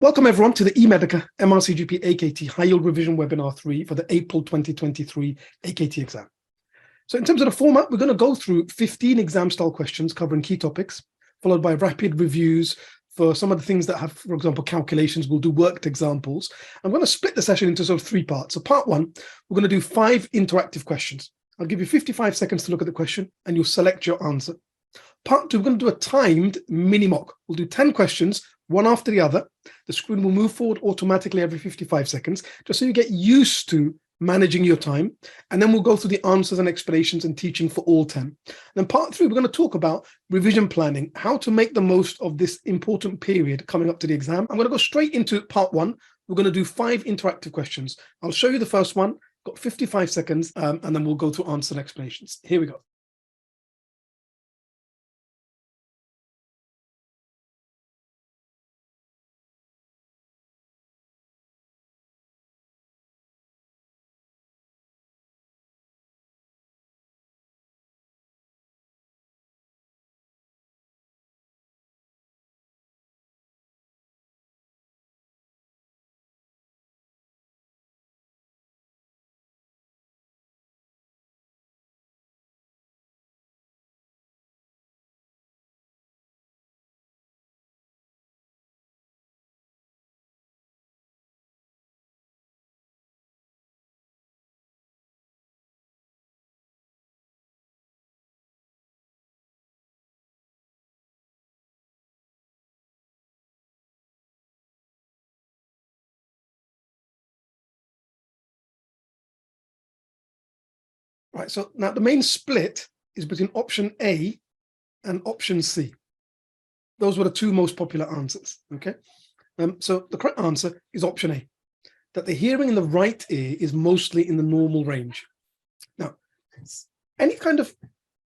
Welcome everyone to the eMedica MRCGP AKT High Yield Revision Webinar 3 for the April 2023 AKT exam. So in terms of the format, we're going to go through 15 exam style questions covering key topics, followed by rapid reviews for some of the things that have, for example, calculations. We'll do worked examples. I'm going to split the session into sort of three parts. So part one, we're going to do 5 interactive questions. I'll give you 55 seconds to look at the question and you'll select your answer. Part two, we're going to do a timed mini mock. We'll do 10 questions, one after the other. The screen will move forward automatically every 55 seconds, just so you get used to managing your time. And then we'll go through the answers and explanations and teaching for all 10. And then part three, we're going to talk about revision planning, how to make the most of this important period coming up to the exam. I'm going to go straight into part one. We're going to do 5 interactive questions. I'll show you the first one, got 55 seconds, and then we'll go to answer and explanations. Here we go. Right, so now the main split is between option A and option C. Those were the 2 most popular answers, okay? So the correct answer is option A, that the hearing in the right ear is mostly in the normal range. Now, any kind of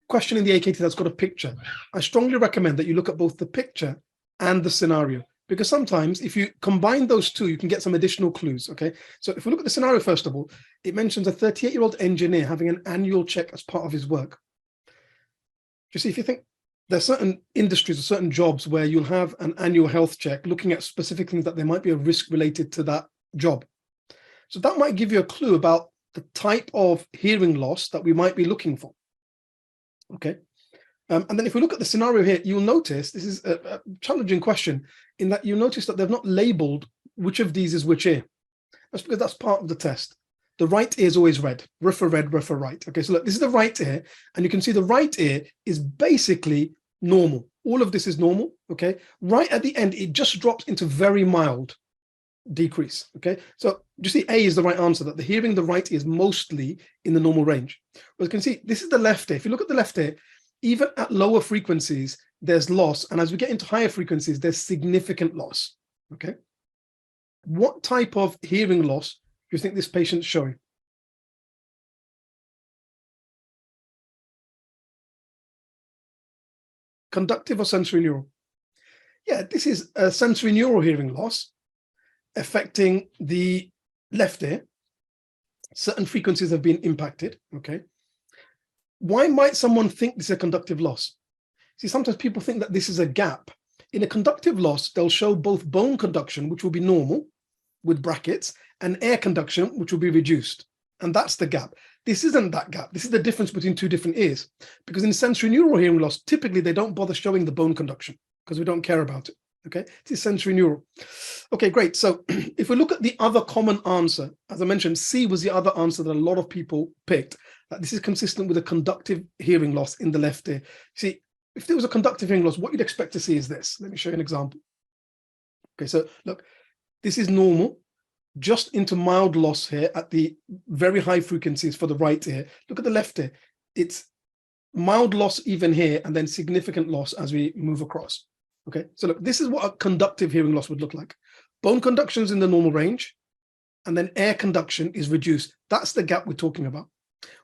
question in the AKT that's got a picture, I strongly recommend that you look at both the picture and the scenario, because sometimes if you combine those 2, you can get some additional clues, okay? So if we look at the scenario, first of all, it mentions a 38-year-old engineer having an annual check as part of his work. You see, if you think there's certain industries or certain jobs where you'll have an annual health check looking at specific things that there might be a risk related to that job. So that might give you a clue about the type of hearing loss that we might be looking for, okay? And then if we look at the scenario here, you'll notice this is a challenging question in that you notice that they've not labeled which of these is which ear. That's because that's part of the test. The right ear is always red, refer right. Okay, so look, this is the right ear, and you can see the right ear is basically normal. All of this is normal, okay? Right at the end, it just drops into very mild decrease, okay? So just the A is the right answer, that the hearing in the right ear is mostly in the normal range. But you can see, this is the left ear. If you look at the left ear, even at lower frequencies, there's loss. And as we get into higher frequencies, there's significant loss, okay? What type of hearing loss do you think this patient's showing? Conductive or sensory neural? Yeah, this is a sensory neural hearing loss affecting the left ear. Certain frequencies have been impacted, okay? Why might someone think this is a conductive loss? See, sometimes people think that this is a gap. In a conductive loss, they'll show both bone conduction, which will be normal with brackets, and air conduction, which will be reduced. And that's the gap. This isn't that gap. This is the difference between 2 different ears. Because in sensory neural hearing loss, typically they don't bother showing the bone conduction because we don't care about it, okay? This is sensory neural. Okay, great. So if we look at the other common answer, as I mentioned, C was the other answer that a lot of people picked. This is consistent with a conductive hearing loss in the left ear. See, if there was a conductive hearing loss, what you'd expect to see is this. Let me show you an example. Okay, so look, this is normal, just into mild loss here at the very high frequencies for the right ear. Look at the left ear. It's mild loss even here, and then significant loss as we move across. Okay, so look, this is what a conductive hearing loss would look like. Bone conduction is in the normal range, and then air conduction is reduced. That's the gap we're talking about.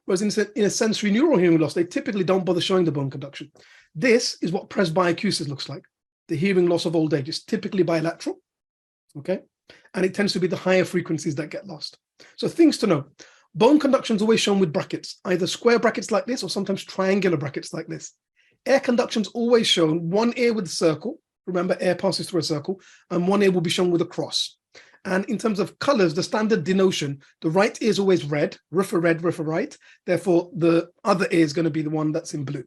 Whereas in a sensory neural hearing loss, they typically don't bother showing the bone conduction. This is what presbyacusis looks like. The hearing loss of old age is typically bilateral, okay? And it tends to be the higher frequencies that get lost. So things to know. Bone conduction is always shown with brackets, either square brackets like this or sometimes triangular brackets like this. Air conduction is always shown one ear with a circle, Remember, air passes through a circle, and one ear will be shown with a cross. And in terms of colors, the standard denotion, the right ear is always red, riffer red, riffer right. Therefore, the other ear is going to be the one that's in blue,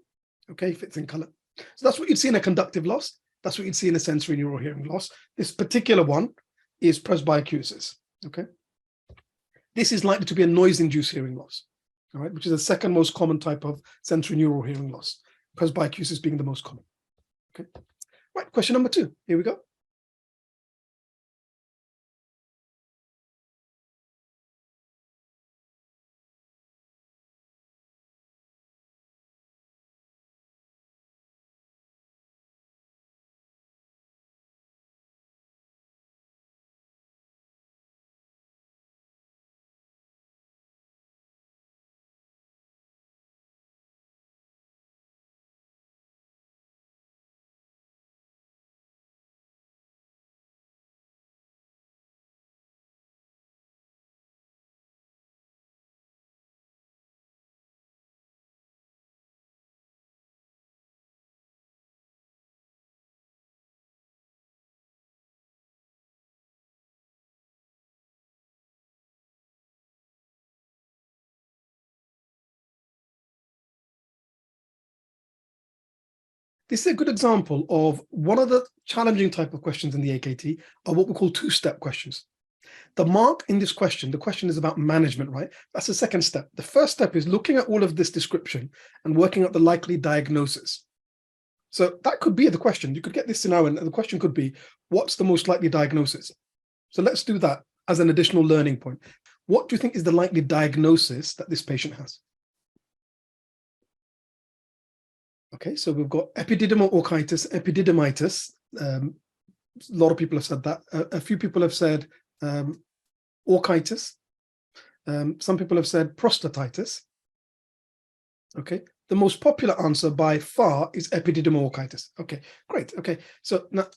okay, if it's in color. So that's what you'd see in a conductive loss. That's what you'd see in a sensory neural hearing loss. This particular one is presbyacusis, okay? This is likely to be a noise-induced hearing loss, all right, which is the second most common type of sensory neural hearing loss, presbyacusis being the most common, okay? Right, question number 2, here we go. This is a good example of one of the challenging type of questions in the AKT are what we call two-step questions. The mark in this question, the question is about management, right? That's the second step. The first step is looking at all of this description and working out the likely diagnosis. So that could be the question. You could get this scenario, and the question could be, what's the most likely diagnosis? So let's do that as an additional learning point. What do you think is the likely diagnosis that this patient has? Okay, so we've got epididymal orchitis, epididymitis. A lot of people have said that. A few people have said orchitis. Some people have said prostatitis. Okay, the most popular answer by far is epididymal orchitis. Okay, great. Okay, so now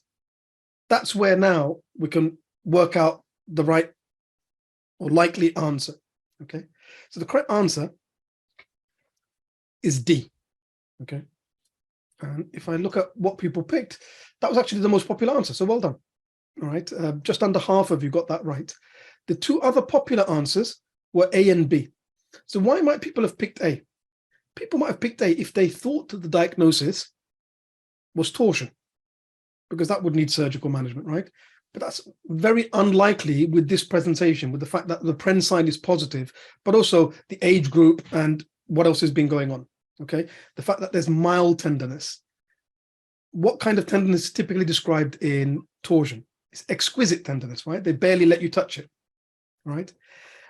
that's where now we can work out the right or likely answer. Okay, so the correct answer is D. Okay. And if I look at what people picked, that was actually the most popular answer. So well done. All right. Just under half of you got that right. The two other popular answers were A and B. So why might people have picked A? People might have picked A if they thought that the diagnosis was torsion, because that would need surgical management, right? But that's very unlikely with this presentation, with the fact that the Pren sign is positive, but also the age group and what else has been going on. Okay, the fact that there's mild tenderness. What kind of tenderness is typically described in torsion? It's exquisite tenderness, right? They barely let you touch it, right?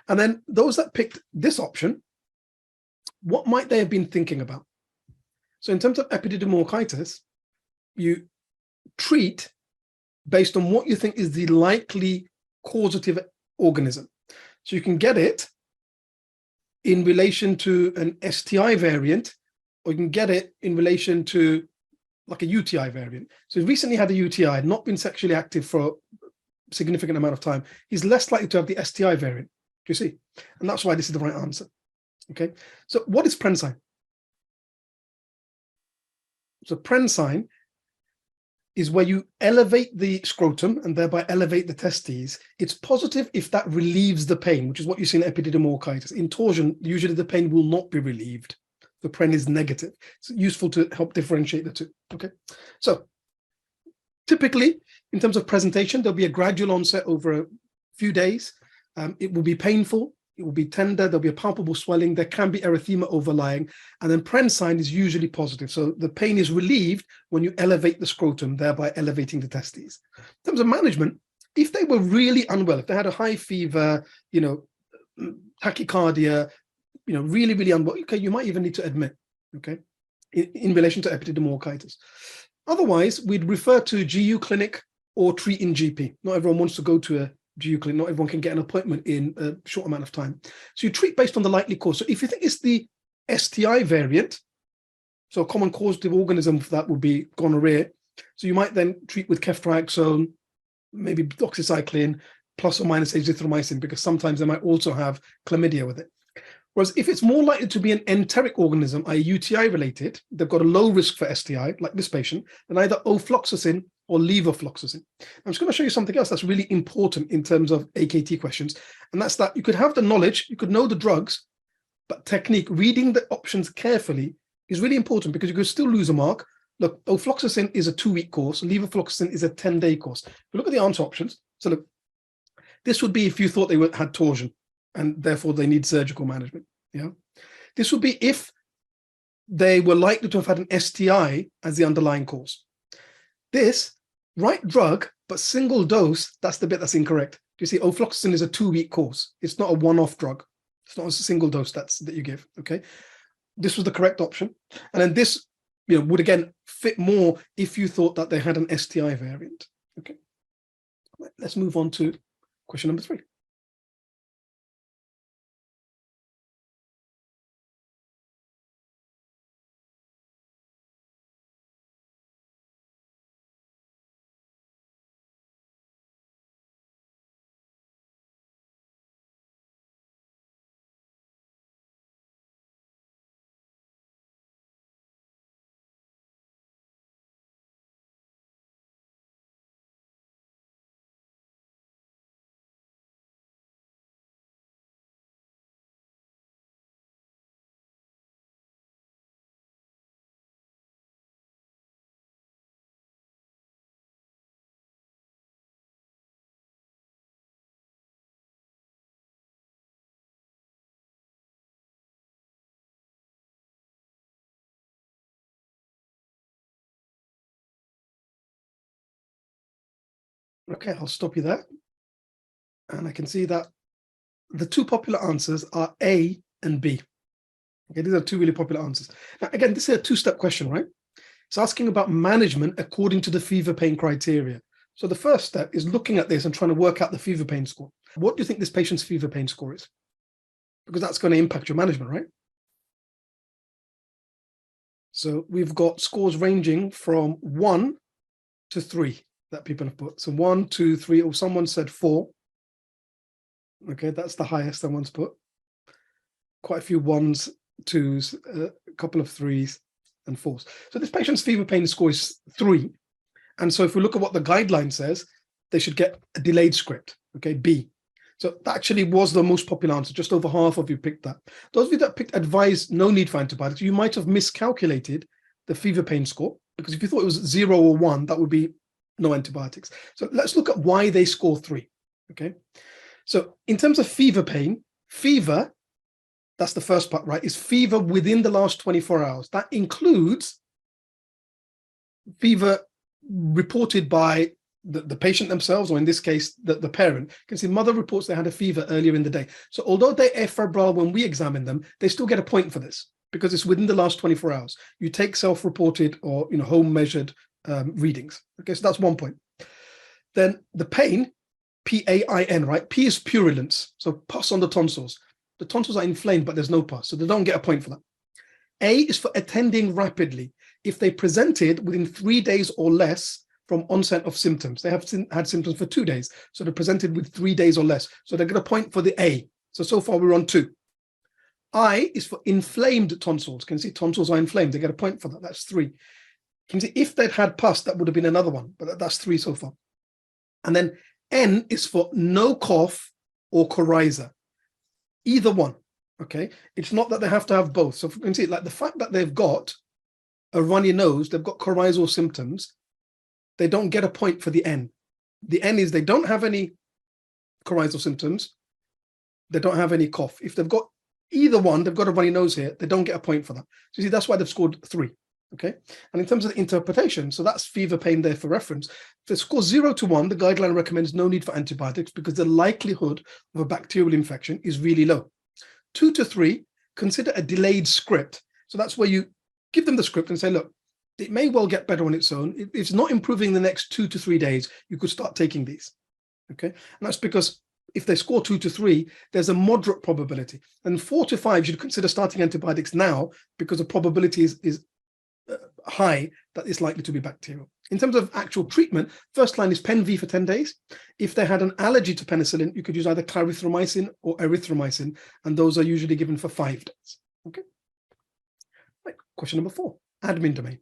And then those that picked this option, what might they have been thinking about? So in terms of epididymal orchitis, you treat based on what you think is the likely causative organism. So you can get it in relation to an STI variant, or you can get it in relation to like a UTI variant. So he recently had a UTI, not been sexually active for a significant amount of time. He's less likely to have the STI variant, do you see? And that's why this is the right answer, okay? So what is Pren sign? So Pren sign is where you elevate the scrotum and thereby elevate the testes. It's positive if that relieves the pain, which is what you see in epididymal orchitis. In torsion, usually the pain will not be relieved. The Pren is negative. It's useful to help differentiate the two, okay? So typically, in terms of presentation, there'll be a gradual onset over a few days. It will be painful. It will be tender. There'll be a palpable swelling. There can be erythema overlying. And then Pren sign is usually positive. So the pain is relieved when you elevate the scrotum, thereby elevating the testes. In terms of management, if they were really unwell, if they had a high fever, tachycardia, really, really unwell, okay, you might even need to admit, okay, in relation to epididymal orchitis. Otherwise, we'd refer to GU clinic or treat in GP. Not everyone wants to go to a GU clinic. Not everyone can get an appointment in a short amount of time. So you treat based on the likely cause. So if you think it's the STI variant, so a common causative organism for that would be gonorrhea. So you might then treat with ceftriaxone, maybe doxycycline, plus or minus azithromycin, because sometimes they might also have chlamydia with it. Whereas if it's more likely to be an enteric organism, i.e. UTI related, they've got a low risk for STI, like this patient, then either ofloxacin or levofloxacin. I'm just going to show you something else that's really important in terms of AKT questions, and that's that you could have the knowledge, you could know the drugs, but technique, reading the options carefully is really important because you could still lose a mark. Look, ofloxacin is a 2-week course, levofloxacin is a 10-day course. If you look at the answer options, so look, this would be if you thought they had torsion and therefore they need surgical management. Yeah, this would be if they were likely to have had an STI as the underlying cause. This, right drug, but single dose, that's the bit that's incorrect. You see, ofloxacin is a 2-week course. It's not a one-off drug. It's not a single dose that you give, okay? This was the correct option. And then this, would again fit more if you thought that they had an STI variant, okay? Let's move on to question number 3. Okay, I'll stop you there. And I can see that the 2 popular answers are A and B. Okay, these are 2 really popular answers. Now, again, this is a 2-step question, right? It's asking about management according to the fever pain criteria. So the first step is looking at this and trying to work out the fever pain score. What do you think this patient's fever pain score is? Because that's going to impact your management, right? So we've got scores ranging from 1 to 3 that people have put. So 1, 2, 3, or someone said 4. Okay, that's the highest someone's put. Quite a few 1s, 2s, a couple of 3s and 4s. So this patient's fever pain score is 3. And so if we look at what the guideline says, they should get a delayed script, okay, B. So that actually was the most popular answer. Just over half of you picked that. Those of you that picked advised no need for antibiotics, you might have miscalculated the fever pain score, because if you thought it was 0 or 1, that would be no antibiotics. So let's look at why they score 3, okay? So in terms of fever pain, fever, that's the first part, right, is fever within the last 24 hours. That includes fever reported by the patient themselves, or in this case, the parent. You can see mother reports they had a fever earlier in the day. So although they're afebrile when we examine them, they still get a point for this because it's within the last 24 hours. You take self-reported or home measured readings. Okay, so that's 1 point. Then the pain, P-A-I-N, right? P is purulence, so pus on the tonsils. The tonsils are inflamed, but there's no pus, so they don't get a point for that. A is for attending rapidly. If they presented within 3 days or less from onset of symptoms, they have had symptoms for 2 days, so they presented with 3 days or less, so they get a point for the A. So far we're on 2. I is for inflamed tonsils. You can see tonsils are inflamed, they get a point for that, that's 3. You can see if they'd had pus, that would have been another one, but that's 3 so far. And then N is for no cough or coryza, either one. Okay, it's not that they have to have both. So you can see, like, the fact that they've got a runny nose, they've got coryzal symptoms, they don't get a point for the N. The N is they don't have any coryzal symptoms, they don't have any cough. If they've got either one, they've got a runny nose here, they don't get a point for that. So you see, that's why they've scored 3. Okay, and in terms of the interpretation, so that's fever pain there for reference. If they score 0 to 1, the guideline recommends no need for antibiotics because the likelihood of a bacterial infection is really low. 2 to 3, consider a delayed script. So that's where you give them the script and say, look, it may well get better on its own. If it's not improving the next 2 to 3 days, you could start taking these. Okay, and that's because if they score 2 to 3, there's a moderate probability. And 4 to 5, you should consider starting antibiotics now because the probability is high that it's likely to be bacterial. In terms of actual treatment, first line is Pen-V for 10 days. If they had an allergy to penicillin, you could use either clarithromycin or erythromycin, and those are usually given for 5 days. Okay. Right. Question number 4, admin domain.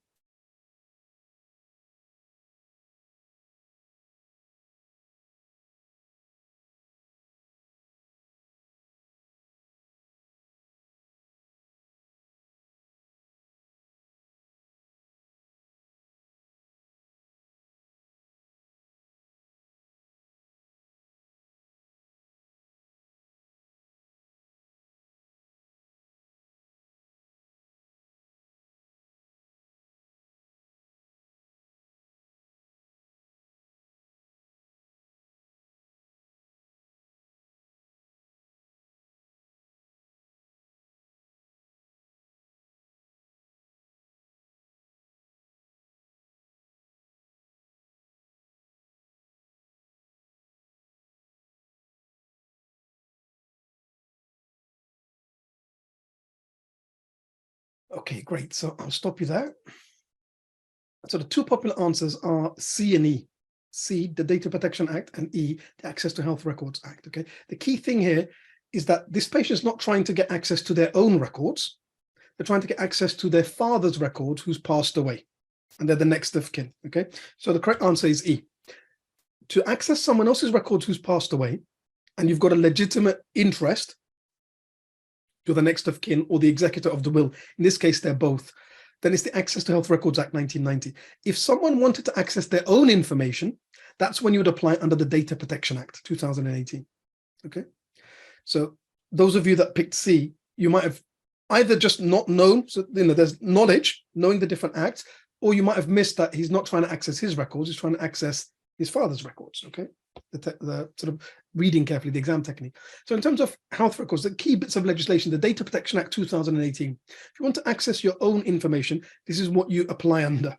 Okay, great. So I'll stop you there. So the two popular answers are C and E. C, the Data Protection Act, and E, the Access to Health Records Act. Okay. The key thing here is that this patient is not trying to get access to their own records. They're trying to get access to their father's records who's passed away, and they're the next of kin. Okay. So the correct answer is E. To access someone else's records who's passed away, and you've got a legitimate interest, you're the next of kin or the executor of the will. In this case, they're both. Then it's the Access to Health Records Act 1990. If someone wanted to access their own information, that's when you would apply under the Data Protection Act 2018. Okay. So those of you that picked C, you might have either just not known, so there's knowledge, knowing the different acts, or you might have missed that he's not trying to access his records, he's trying to access his father's records. Okay. The sort of reading carefully, the exam technique. So in terms of health records, the key bits of legislation, the Data Protection Act 2018, if you want to access your own information, this is what you apply under.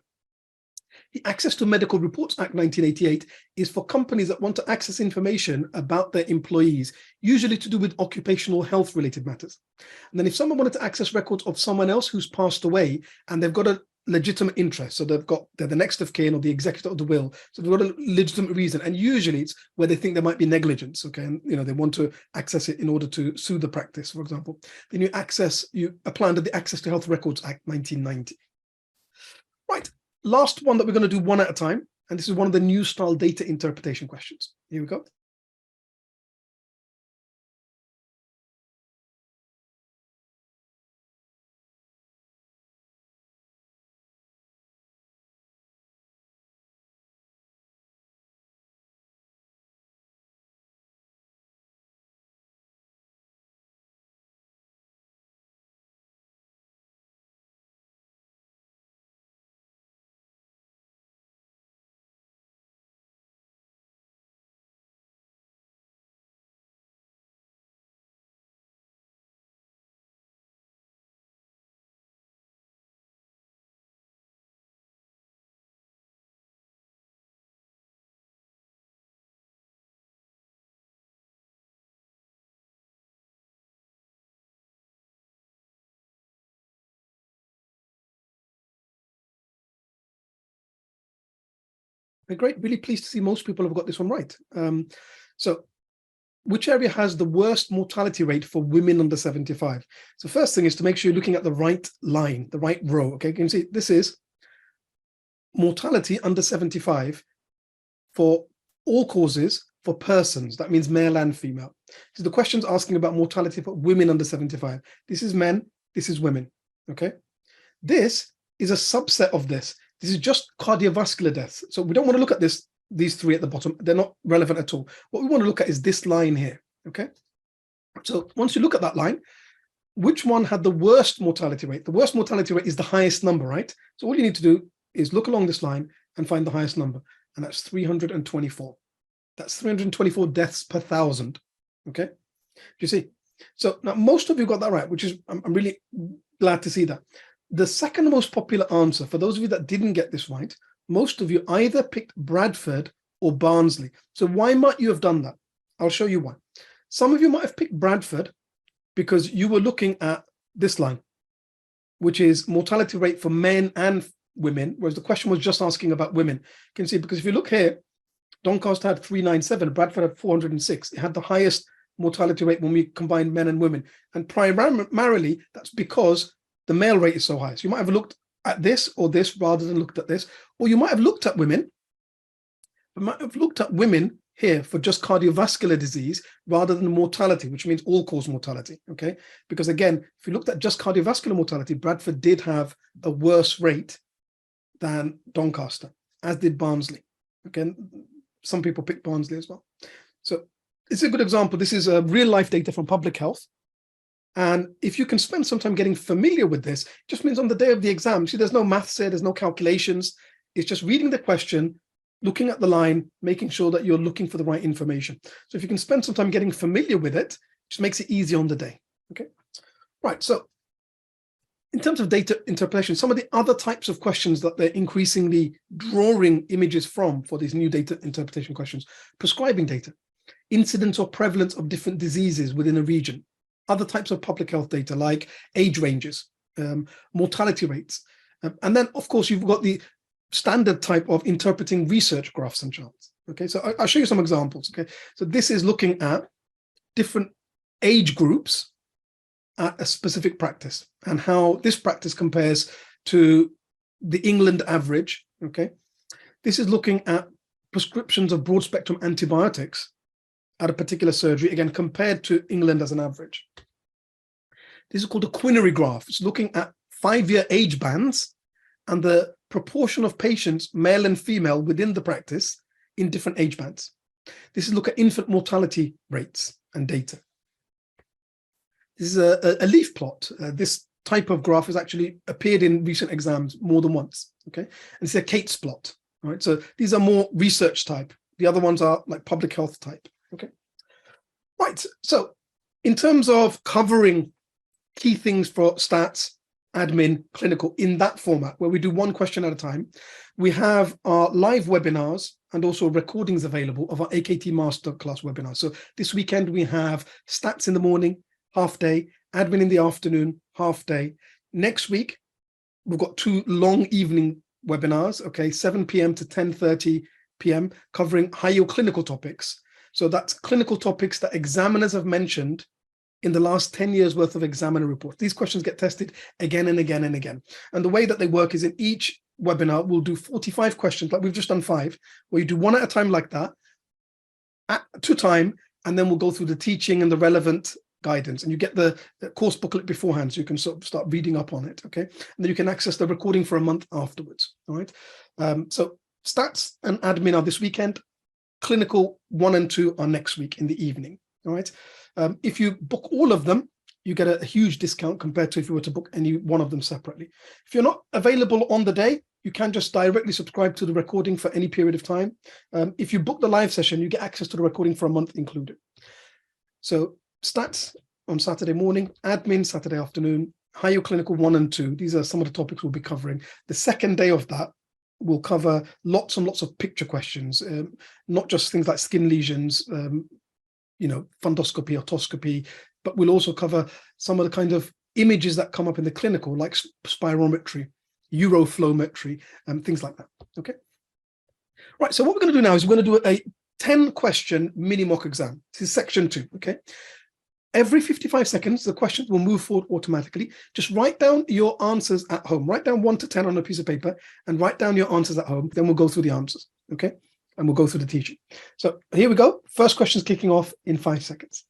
The Access to Medical Reports Act 1988 is for companies that want to access information about their employees, usually to do with occupational health related matters. And then if someone wanted to access records of someone else who's passed away and they've got a legitimate interest, so they're the next of kin or the executor of the will, so they've got a legitimate reason, and usually it's where they think there might be negligence, okay, and they want to access it in order to sue the practice, for example, then you apply under the Access to Health Records Act 1990. Right, last one that we're going to do one at a time, and this is one of the new style data interpretation questions. Here we go. Great, really pleased to see most people have got this one right. So which area has the worst mortality rate for women under 75? So first thing is to make sure you're looking at the right line, the right row. Okay, you can see this is mortality under 75 for all causes for persons. That means male and female. So the question's asking about mortality for women under 75. This is men, this is women. Okay, this is a subset of this. This is just cardiovascular deaths. So we don't want to look at these three at the bottom. They're not relevant at all. What we want to look at is this line here. Okay. So once you look at that line, which one had the worst mortality rate? The worst mortality rate is the highest number, right? So all you need to do is look along this line and find the highest number. And that's 324. That's 324 deaths per 1,000. Okay. You see? So now most of you got that right, which is, I'm really glad to see that. The second most popular answer, for those of you that didn't get this right, most of you either picked Bradford or Barnsley. So why might you have done that? I'll show you why. Some of you might have picked Bradford because you were looking at this line, which is mortality rate for men and women, whereas the question was just asking about women. You can see, because if you look here, Doncaster had 397, Bradford had 406. It had the highest mortality rate when we combined men and women. And primarily, that's because the male rate is so high. So you might have looked at this or this rather than looked at this, or you might have looked at women, but might have looked at women here for just cardiovascular disease rather than mortality, which means all-cause mortality, okay? Because again, if you looked at just cardiovascular mortality, Bradford did have a worse rate than Doncaster, as did Barnsley. Again, some people picked Barnsley as well. So it's a good example. This is real-life data from public health. And if you can spend some time getting familiar with this, it just means on the day of the exam, see, there's no maths here, there's no calculations. It's just reading the question, looking at the line, making sure that you're looking for the right information. So if you can spend some time getting familiar with it, it just makes it easy on the day. Okay, right. So in terms of data interpretation, some of the other types of questions that they're increasingly drawing images from for these new data interpretation questions: prescribing data, incidence or prevalence of different diseases within a region, other types of public health data like age ranges, mortality rates. And then, of course, you've got the standard type of interpreting research graphs and charts. Okay, so I'll show you some examples. Okay, so this is looking at different age groups at a specific practice and how this practice compares to the England average. Okay, this is looking at prescriptions of broad spectrum antibiotics at a particular surgery, again, compared to England as an average. This is called a quinary graph. It's looking at 5-year age bands and the proportion of patients, male and female, within the practice in different age bands. This is look at infant mortality rates and data. This is a leaf plot. This type of graph has actually appeared in recent exams more than once. Okay, and it's a Kate's plot. All right, so these are more research type. The other ones are like public health type. Okay, right. So in terms of covering key things for stats, admin, clinical in that format, where we do one question at a time, we have our live webinars and also recordings available of our AKT Masterclass webinars. So this weekend we have stats in the morning, half day, admin in the afternoon, half day. Next week, we've got 2 long evening webinars, okay, 7 p.m. to 10:30 p.m., covering high yield clinical topics. So that's clinical topics that examiners have mentioned in the last 10 years worth of examiner reports. These questions get tested again and again and again. And the way that they work is in each webinar, we'll do 45 questions, like we've just done 5, where you do one at a time like that, to time, and then we'll go through the teaching and the relevant guidance, and you get the course booklet beforehand, so you can sort of start reading up on it, okay? And then you can access the recording for a month afterwards, all right? So stats and admin are this weekend, clinical 1 and 2 are next week in the evening, all right? If you book all of them, you get a huge discount compared to if you were to book any one of them separately. If you're not available on the day, you can just directly subscribe to the recording for any period of time. If you book the live session, you get access to the recording for a month included. So stats on Saturday morning, admin Saturday afternoon, high yield clinical 1 and 2. These are some of the topics we'll be covering. The second day of that, we'll cover lots and lots of picture questions, not just things like skin lesions, fundoscopy, otoscopy, but we'll also cover some of the kind of images that come up in the clinical, like spirometry, uroflowmetry, and things like that. Okay. Right. So what we're going to do now is we're going to do a 10-question mini mock exam. This is section 2. Okay. Every 55 seconds, the questions will move forward automatically. Just write down your answers at home. Write down 1 to 10 on a piece of paper and write down your answers at home. Then we'll go through the answers. Okay. And we'll go through the teaching. So here we go. First question is kicking off in 5 seconds.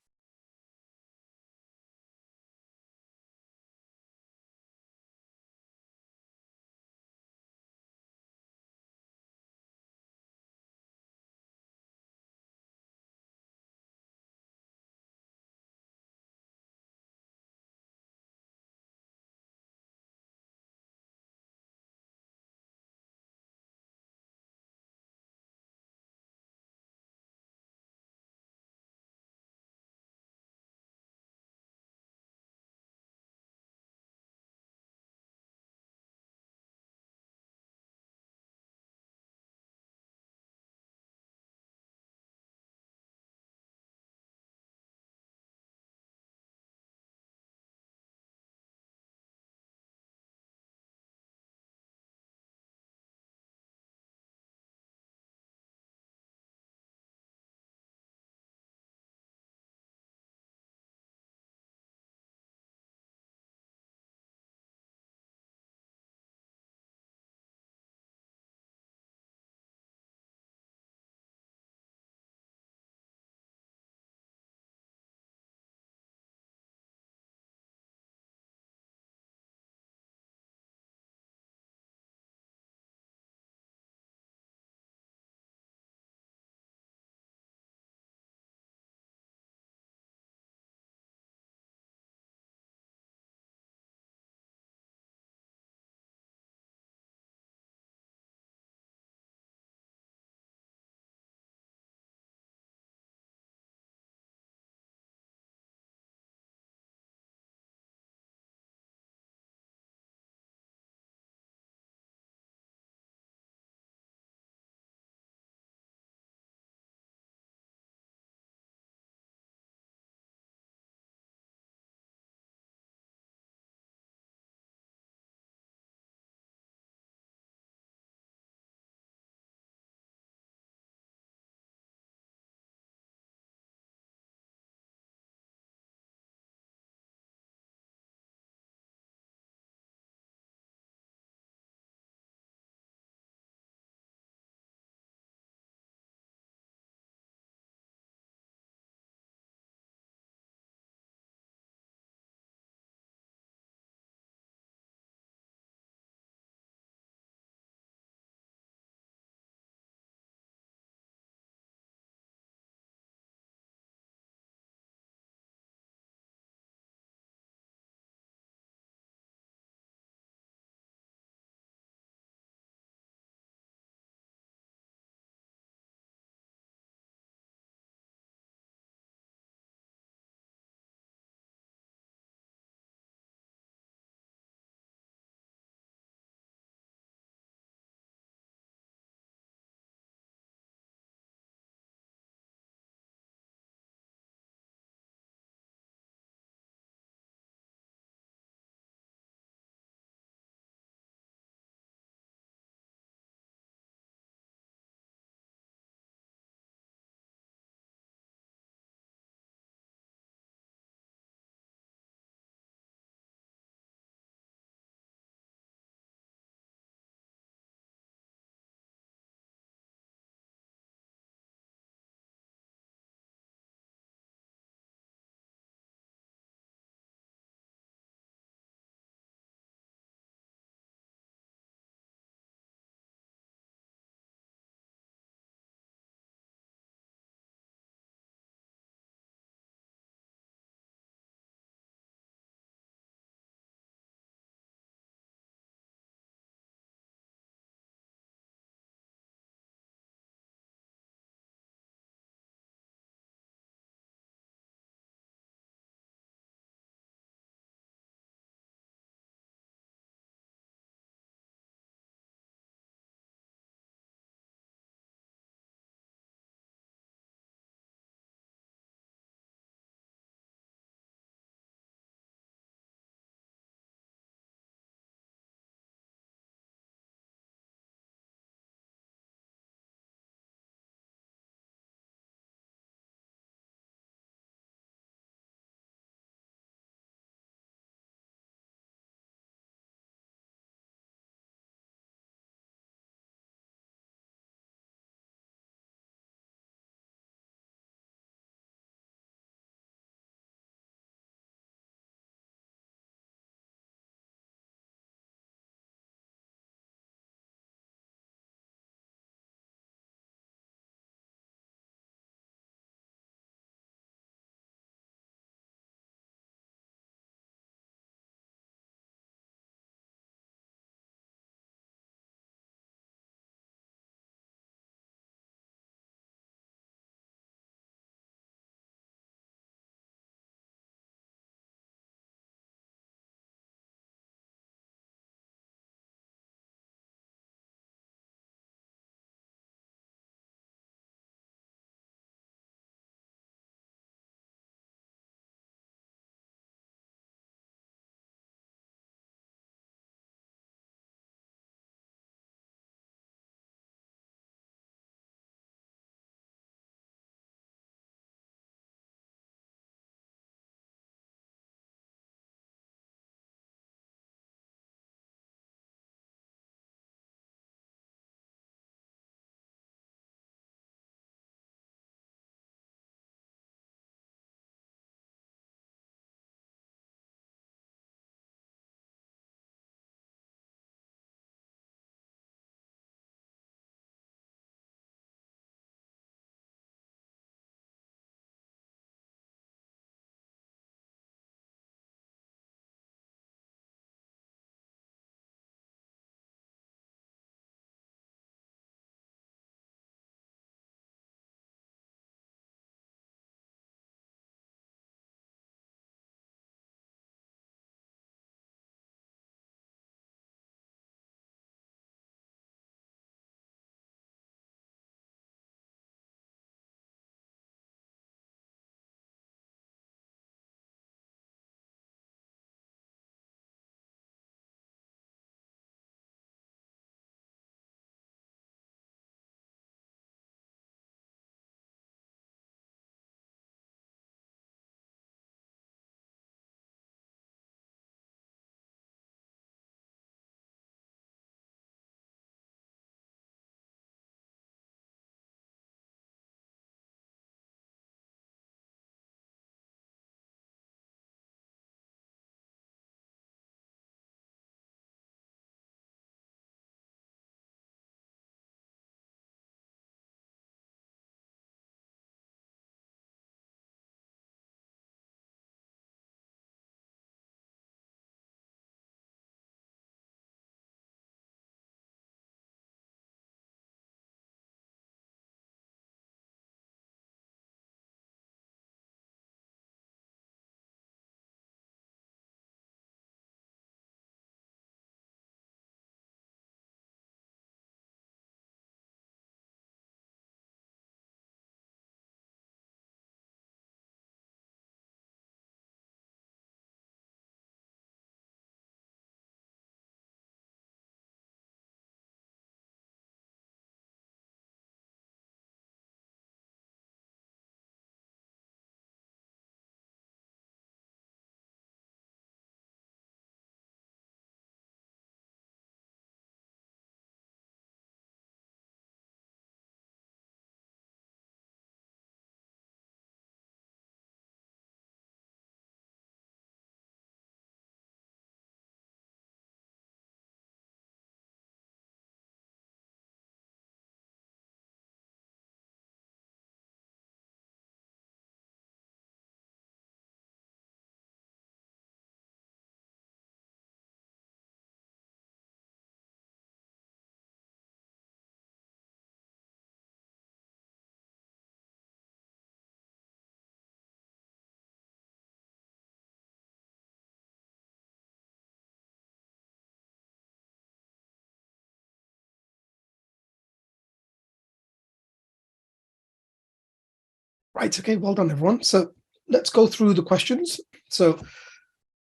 Right, okay, well done, everyone. So let's go through the questions. So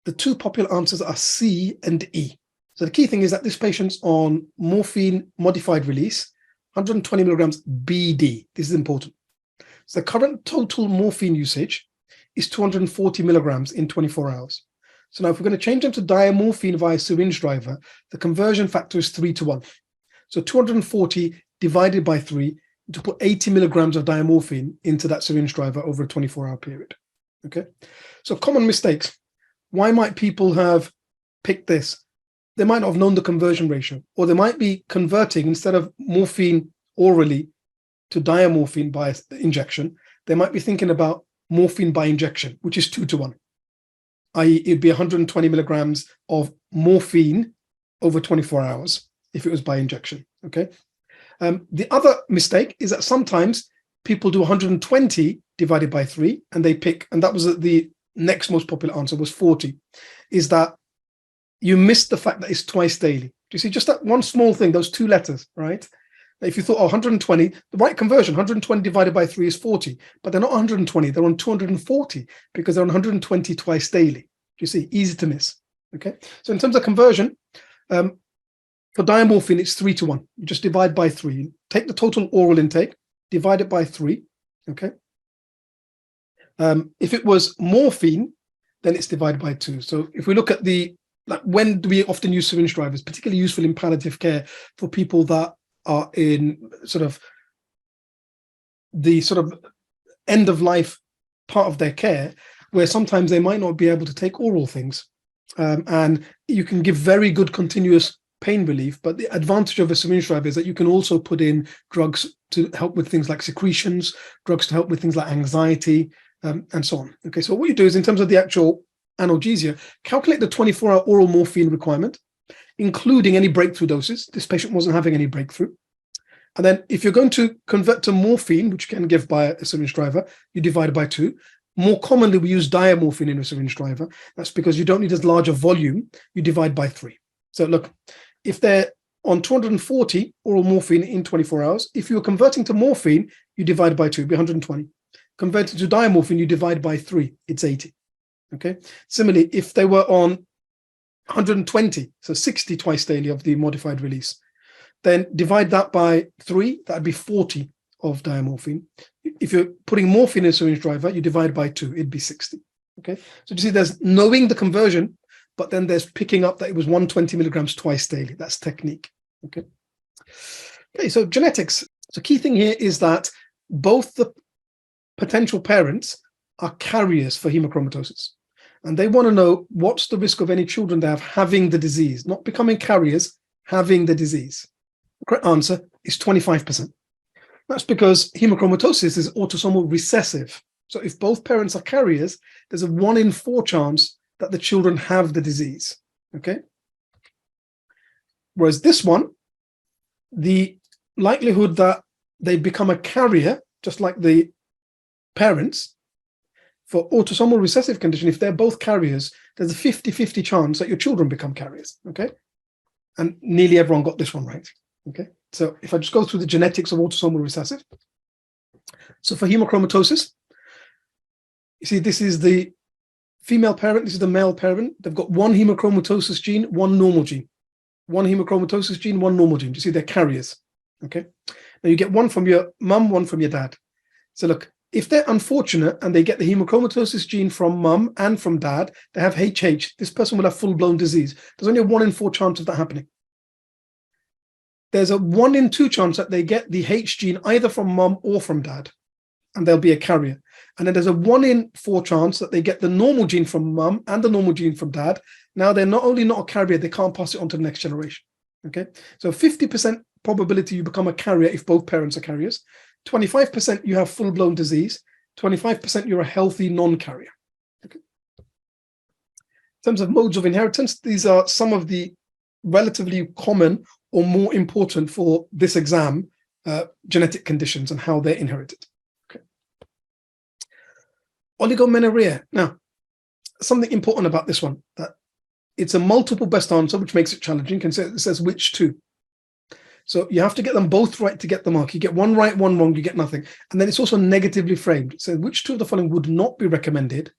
the two popular answers are C and E. So the key thing is that this patient's on morphine modified release, 120 milligrams BD. This is important. So the current total morphine usage is 240 milligrams in 24 hours. So now if we're going to change them to diamorphine via syringe driver, the conversion factor is 3:1. So 240 divided by 3 to put 80 milligrams of diamorphine into that syringe driver over a 24-hour period. Okay, so common mistakes. Why might people have picked this? They might not have known the conversion ratio, or they might be converting instead of morphine orally to diamorphine by injection. They might be thinking about morphine by injection, which is 2:1, i.e. it'd be 120 milligrams of morphine over 24 hours if it was by injection, okay? The other mistake is that sometimes people do 120 divided by 3 and they pick, and that was the next most popular answer was 40, is that you missed the fact that it's twice daily. Do you see just that one small thing, those two letters, right? If you thought, oh, 120, the right conversion, 120 divided by 3 is 40, but they're not 120, they're on 240 because they're on 120 twice daily. Do you see? Easy to miss, okay? So in terms of conversion, for diamorphine, it's 3:1. You just divide by 3. Take the total oral intake, divide it by 3, okay? If it was morphine, then it's divided by 2. So if we look at when do we often use syringe drivers, particularly useful in palliative care for people that are in the end of life part of their care, where sometimes they might not be able to take oral things. And you can give very good continuous pain relief, but the advantage of a syringe driver is that you can also put in drugs to help with things like secretions, drugs to help with things like anxiety, and so on. Okay, so what you do is, in terms of the actual analgesia, calculate the 24-hour oral morphine requirement, including any breakthrough doses. This patient wasn't having any breakthrough. And then if you're going to convert to morphine, which you can give by a syringe driver, you divide by 2. More commonly, we use diamorphine in a syringe driver. That's because you don't need as large a volume. You divide by 3. So look, if they're on 240 oral morphine in 24 hours, if you're converting to morphine, you divide by 2, it'd be 120. Converting to diamorphine, you divide by 3, it's 80. Okay. Similarly, if they were on 120, so 60 twice daily of the modified release, then divide that by 3, that'd be 40 of diamorphine. If you're putting morphine in a syringe driver, you divide by 2, it'd be 60. Okay. So you see, there's knowing the conversion, but then there's picking up that it was 120 milligrams twice daily. That's technique. Okay. Okay, so genetics. So key thing here is that both the potential parents are carriers for hemochromatosis. And they want to know what's the risk of any children they have having the disease, not becoming carriers, having the disease. The correct answer is 25%. That's because hemochromatosis is autosomal recessive. So if both parents are carriers, there's a 1 in 4 chance that the children have the disease, okay? Whereas this one, the likelihood that they become a carrier, just like the parents, for autosomal recessive condition, if they're both carriers, there's a 50-50 chance that your children become carriers, okay? And nearly everyone got this one right, okay? So if I just go through the genetics of autosomal recessive. So for hemochromatosis, you see, this is the female parent, this is the male parent. They've got 1 hemochromatosis gene, 1 normal gene. 1 hemochromatosis gene, 1 normal gene. You see, they're carriers, okay? Now you get 1 from your mum, 1 from your dad. So look, if they're unfortunate and they get the hemochromatosis gene from mum and from dad, they have HH, this person will have full-blown disease. There's only a 1 in 4 chance of that happening. There's a 1 in 2 chance that they get the H gene either from mum or from dad, and they'll be a carrier. And then there's a 1 in 4 chance that they get the normal gene from mum and the normal gene from dad. Now they're not only not a carrier, they can't pass it on to the next generation. Okay, so 50% probability you become a carrier if both parents are carriers. 25% you have full-blown disease. 25% you're a healthy non-carrier. Okay. In terms of modes of inheritance, these are some of the relatively common or more important for this exam genetic conditions and how they're inherited. Oligomenorrhea. Now, something important about this one, that it's a multiple best answer, which makes it challenging. It says which two. So you have to get them both right to get the mark. You get one right, one wrong, you get nothing. And then it's also negatively framed. So which two of the following would not be recommended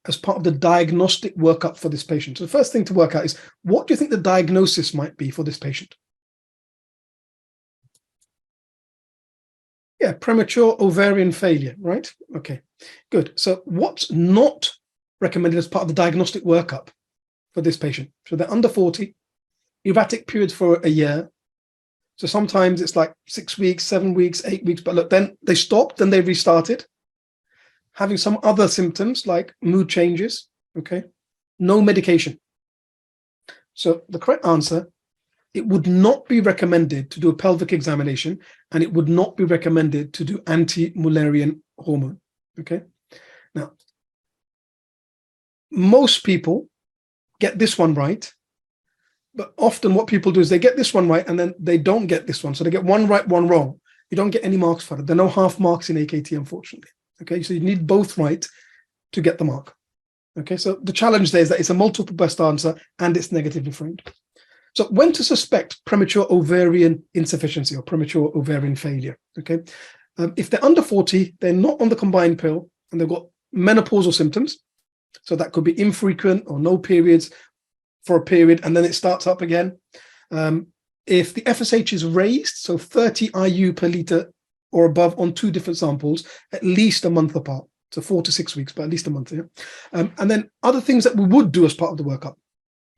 as part of the diagnostic workup for this patient? So the first thing to work out is, what do you think the diagnosis might be for this patient? Yeah, premature ovarian failure, right? Okay, good. So what's not recommended as part of the diagnostic workup for this patient? So they're under 40, erratic periods for a year. So sometimes it's like 6 weeks, 7 weeks, 8 weeks, but look, then they stopped, then they restarted. Having some other symptoms like mood changes, okay? No medication. So the correct answer, it would not be recommended to do a pelvic examination, and it would not be recommended to do anti-Mullerian hormone, okay? Now, most people get this one right, but often what people do is they get this one right and then they don't get this one. So they get one right, one wrong. You don't get any marks for it. There are no half marks in AKT, unfortunately. Okay, so you need both right to get the mark. Okay, so the challenge there is that it's a multiple best answer and it's negatively framed. So when to suspect premature ovarian insufficiency or premature ovarian failure, okay? If they're under 40, they're not on the combined pill, and they've got menopausal symptoms. So that could be infrequent or no periods for a period, and then it starts up again. If the FSH is raised, so 30 IU per liter or above on 2 different samples, at least a month apart. So 4 to 6 weeks, but at least a month, yeah? And then other things that we would do as part of the workup: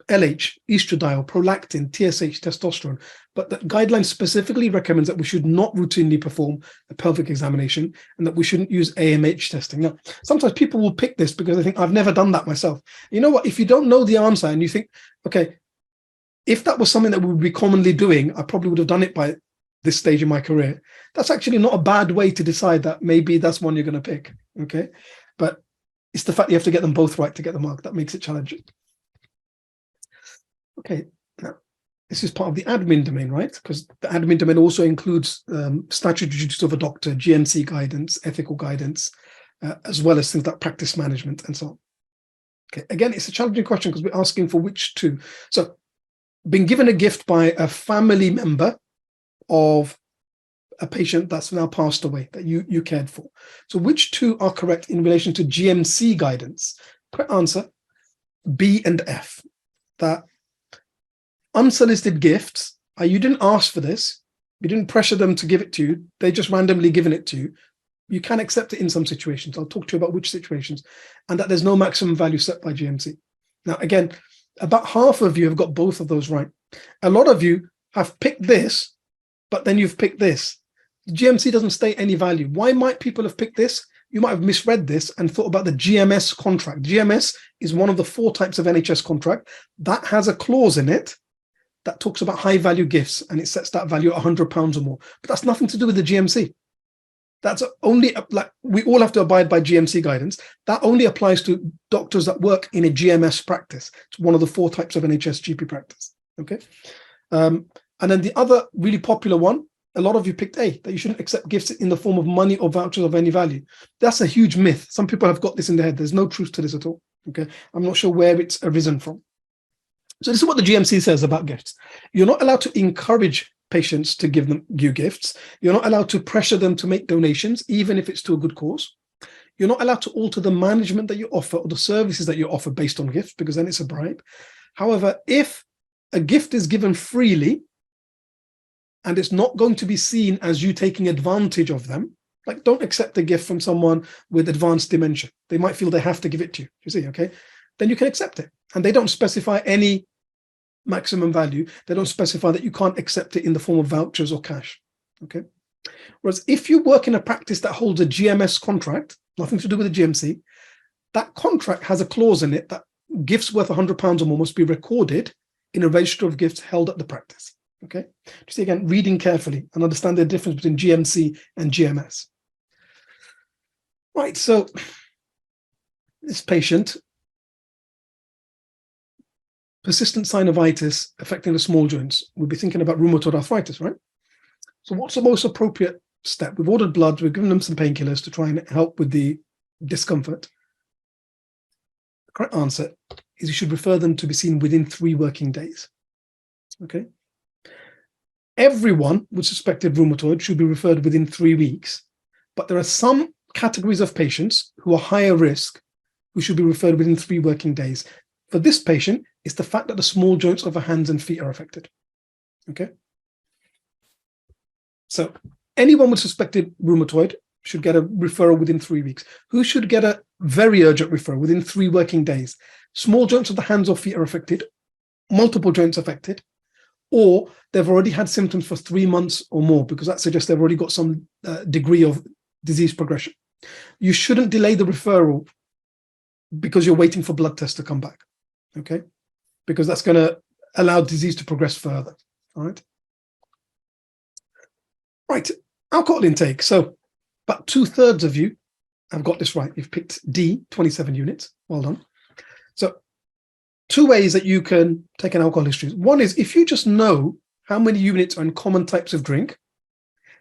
LH, estradiol, prolactin, TSH, testosterone. But the guideline specifically recommends that we should not routinely perform a pelvic examination and that we shouldn't use AMH testing. Now, sometimes people will pick this because they think, I've never done that myself. You know what? If you don't know the answer and you think, okay, if that was something that we would be commonly doing, I probably would have done it by this stage in my career. That's actually not a bad way to decide that maybe that's one you're going to pick, okay? But it's the fact you have to get them both right to get the mark that makes it challenging. Okay, now this is part of the admin domain, right? Because the admin domain also includes statutory duties of a doctor, GMC guidance, ethical guidance, as well as things like practice management and so on. Okay, again, it's a challenging question because we're asking for which two. So, being given a gift by a family member of a patient that's now passed away that you cared for. So, which two are correct in relation to GMC guidance? Correct answer: B and F. That unsolicited gifts, you didn't ask for this, you didn't pressure them to give it to you, they just randomly given it to you. You can accept it in some situations. I'll talk to you about which situations, and that there's no maximum value set by GMC. Now, again, about half of you have got both of those right. A lot of you have picked this, but then you've picked this. GMC doesn't state any value. Why might people have picked this? You might have misread this and thought about the GMS contract. GMS is one of the 4 types of NHS contract that has a clause in it that talks about high value gifts, and it sets that value at £100 or more. But that's nothing to do with the GMC. That's only, like, we all have to abide by GMC guidance. That only applies to doctors that work in a GMS practice. It's one of the 4 types of NHS GP practice. Okay. And then the other really popular one, a lot of you picked A, that you shouldn't accept gifts in the form of money or vouchers of any value. That's a huge myth. Some people have got this in their head. There's no truth to this at all. Okay. I'm not sure where it's arisen from. So this is what the GMC says about gifts. You're not allowed to encourage patients to give you gifts. You're not allowed to pressure them to make donations, even if it's to a good cause. You're not allowed to alter the management that you offer or the services that you offer based on gifts, because then it's a bribe. However, if a gift is given freely and it's not going to be seen as you taking advantage of them, like, don't accept a gift from someone with advanced dementia. They might feel they have to give it to you, you see, okay? Then you can accept it. And they don't specify any maximum value. They don't specify that you can't accept it in the form of vouchers or cash, okay? Whereas if you work in a practice that holds a GMS contract, nothing to do with the GMC, that contract has a clause in it that gifts worth £100 or more must be recorded in a register of gifts held at the practice, okay? Just again, reading carefully and understand the difference between GMC and GMS. Right, so this patient, persistent synovitis affecting the small joints. We'll be thinking about rheumatoid arthritis, right? So what's the most appropriate step? We've ordered blood, we've given them some painkillers to try and help with the discomfort. The correct answer is you should refer them to be seen within 3 working days, okay? everyone with suspected rheumatoid should be referred within 3 weeks, but there are some categories of patients who are higher risk who should be referred within 3 working days. For this patient, it's the fact that the small joints of the hands and feet are affected. Okay. So anyone with suspected rheumatoid should get a referral within 3 weeks. Who should get a very urgent referral within 3 working days? Small joints of the hands or feet are affected, multiple joints affected, or they've already had symptoms for 3 months or more, because that suggests they've already got some degree of disease progression. You shouldn't delay the referral because you're waiting for blood tests to come back, okay? Because that's going to allow disease to progress further, all right? Right, alcohol intake. So about 2/3 of you have got this right. You've picked D, 27 units. Well done. So 2 ways that you can take an alcohol history. One is if you just know how many units are in common types of drink,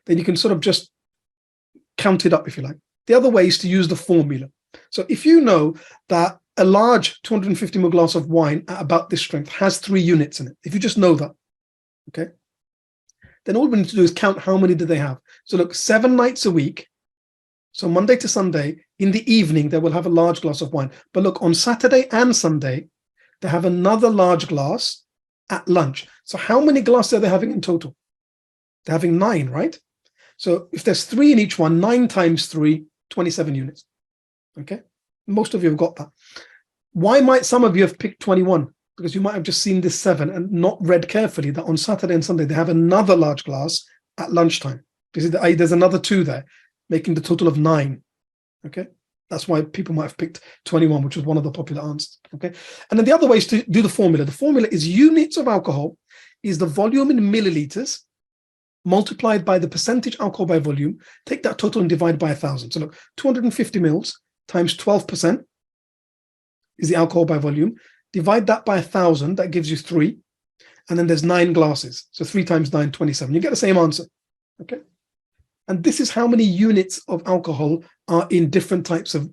then you can sort of just count it up, if you like. The other way is to use the formula. So if you know that a large 250 ml glass of wine at about this strength has 3 units in it, if you just know that, okay, then all we need to do is count how many do they have. So look, 7 nights a week, so Monday to Sunday, in the evening, they will have a large glass of wine. But look, on Saturday and Sunday, they have another large glass at lunch. So how many glasses are they having in total? They're having 9, right? So if there's 3 in each one, 9 times 3, 27 units. Okay, most of you have got that. Why might some of you have picked 21? Because you might have just seen this 7 and not read carefully that on Saturday and Sunday they have another large glass at lunchtime. There's another 2 there, making the total of 9. Okay, that's why people might have picked 21, which was one of the popular answers. Okay, and then the other way is to do the formula. The formula is units of alcohol is the volume in milliliters multiplied by the percentage alcohol by volume. Take that total and divide by 1,000. So look, 250 mils times 12% is the alcohol by volume. Divide that by 1,000, that gives you 3. And then there's 9 glasses. So 3 times 9, 27. You get the same answer, okay? And this is how many units of alcohol are in different types of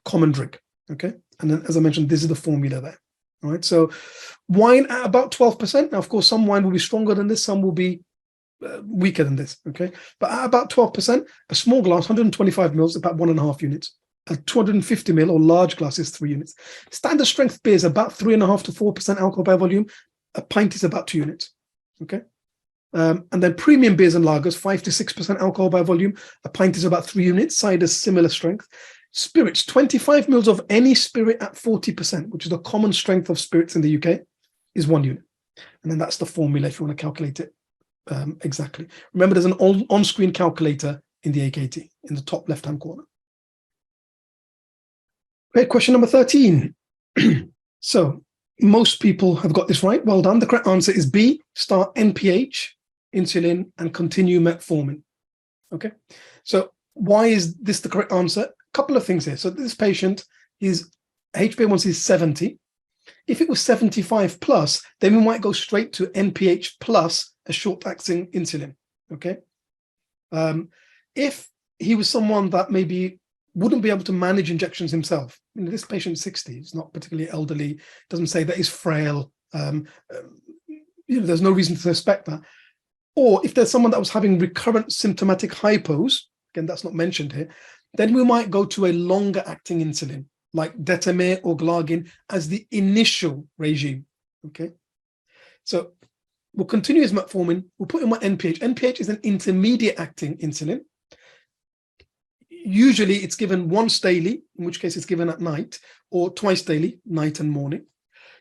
common drink, okay? And then, as I mentioned, this is the formula there, all right? So wine at about 12%. Now, of course, some wine will be stronger than this, some will be weaker than this, okay? But at about 12%, a small glass, 125 mils, about 1.5 units. A 250 ml or large glass is 3 units. Standard strength beer is about 3.5 to 4% alcohol by volume. A pint is about 2 units. Okay. And then premium beers and lagers, 5 to 6% alcohol by volume. A pint is about 3 units. Cider, similar strength. Spirits, 25 mils of any spirit at 40%, which is the common strength of spirits in the UK, is 1 unit. And then that's the formula if you want to calculate it exactly. Remember, there's an on-screen calculator in the AKT in the top left-hand corner. Okay, question number 13. So most people have got this right. Well done. The correct answer is B, start NPH, insulin, and continue metformin. Okay, so why is this the correct answer? A couple of things here. So this patient is HbA1c is 70. If it was 75 plus, then we might go straight to NPH plus a short-acting insulin. Okay, if he was someone that maybe wouldn't be able to manage injections himself. You know, this patient's 60, he's not particularly elderly, doesn't say that he's frail. You know, there's no reason to suspect that. Or if there's someone that was having recurrent symptomatic hypos, again, that's not mentioned here, then we might go to a longer acting insulin, like detamir or glargine as the initial regime, okay? So we'll continue his metformin, we'll put him on NPH. NPH is an intermediate acting insulin. Usually it's given once daily, in which case it's given at night, or twice daily, night and morning.